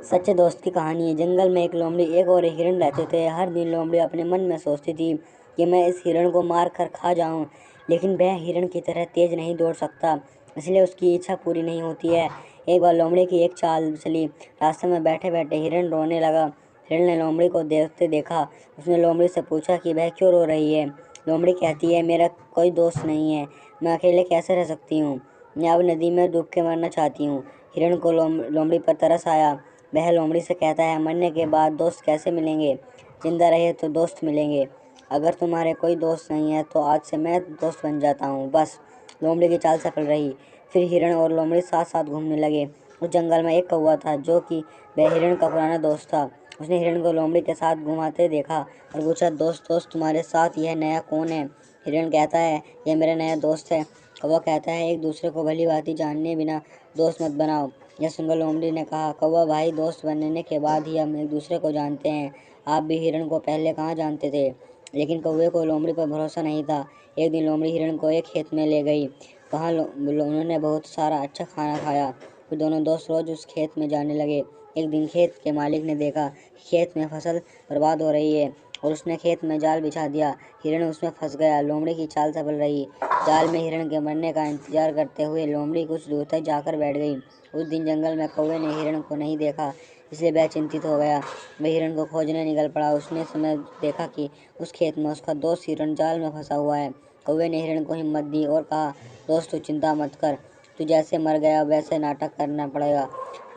सच्चे दोस्त की कहानी है। जंगल में एक लोमड़ी एक और एक हिरण रहते थे। हर दिन लोमड़ी अपने मन में सोचती थी कि मैं इस हिरण को मार कर खा जाऊं, लेकिन वह हिरण की तरह तेज नहीं दौड़ सकता, इसलिए उसकी इच्छा पूरी नहीं होती है। एक बार लोमड़ी की एक चाल चली। रास्ते में बैठे बैठे हिरण रोने लगा। हिरण ने लोमड़ी को देखते देखा। उसने लोमड़ी से पूछा कि वह क्यों रो रही है। लोमड़ी कहती है, मेरा कोई दोस्त नहीं है, मैं अकेले कैसे रह सकती हूँ। मैं अब नदी में डूब के मरना चाहती हूँ। हिरण को लोमड़ी पर तरस आया। वह लोमड़ी से कहता है, मरने के बाद दोस्त कैसे मिलेंगे, जिंदा रहे तो दोस्त मिलेंगे। अगर तुम्हारे कोई दोस्त नहीं है तो आज से मैं दोस्त बन जाता हूँ, बस। लोमड़ी की चाल सफल रही। फिर हिरण और लोमड़ी साथ साथ घूमने लगे। उस जंगल में एक कौवा था जो कि वह हिरण का पुराना दोस्त था। उसने हिरण को लोमड़ी के साथ घुमाते देखा और पूछा, दोस्त दोस्त तुम्हारे साथ यह नया कौन है। हिरण कहता है, यह मेरा नया दोस्त है। कौवा कहता है, एक दूसरे को भली भांति जानने बिना दोस्त मत बनाओ। यह सुनकर लोमड़ी ने कहा, कौवा भाई, दोस्त बनने के बाद ही हम एक दूसरे को जानते हैं। आप भी हिरण को पहले कहाँ जानते थे। लेकिन कौवे को लोमड़ी पर भरोसा नहीं था। एक दिन लोमड़ी हिरण को एक खेत में ले गई। वहाँ उन्होंने बहुत सारा अच्छा खाना खाया। फिर दोनों दोस्त रोज उस खेत में जाने लगे। एक दिन खेत के मालिक ने देखा कि खेत में फसल बर्बाद हो रही है और उसने खेत में जाल बिछा दिया। हिरण उसमें फंस गया। लोमड़ी की चाल सफल रही। जाल में हिरण के मरने का इंतजार करते हुए लोमड़ी कुछ दूर तक जाकर बैठ गई। उस दिन जंगल में कौवे ने हिरण को नहीं देखा, इसलिए वह चिंतित हो गया। वह हिरण को खोजने निकल पड़ा। उसने समय देखा कि उस खेत में उसका दोस्त हिरण जाल में फंसा हुआ है। कौवे ने हिरण को हिम्मत दी और कहा, दोस्त तू चिंता मत कर, तू जैसे मर गया वैसे नाटक करना पड़ेगा।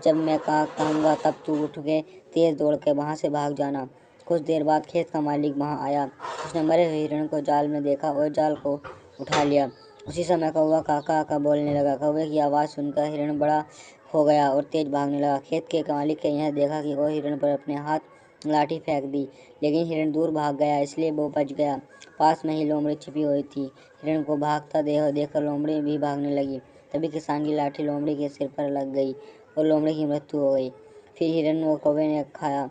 जब मैं कहूँगा तब तू उठ के तेज दौड़ के वहाँ से भाग जाना। कुछ देर बाद खेत का मालिक वहाँ आया। उसने मरे हुए हिरण को जाल में देखा और जाल को उठा लिया। उसी समय कौवा काका का बोलने लगा। कौवे की आवाज़ सुनकर हिरण बड़ा हो गया और तेज भागने लगा। खेत के मालिक ने यह देखा कि वो हिरण पर अपने हाथ लाठी फेंक दी, लेकिन हिरण दूर भाग गया, इसलिए वो बच गया। पास में ही लोमड़ी छिपी हुई थी। हिरण को भागता देखकर लोमड़ी भी भागने लगी। तभी किसान की लाठी लोमड़ी के सिर पर लग गई और लोमड़ी की मृत्यु हो गई। फिर हिरण और कौवे ने खाया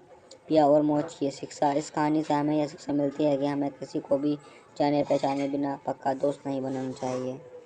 पिया और मौज की। शिक्षा, इस कहानी से हमें यह शिक्षा मिलती है कि हमें किसी को भी जाने पहचाने बिना पक्का दोस्त नहीं बनाना चाहिए।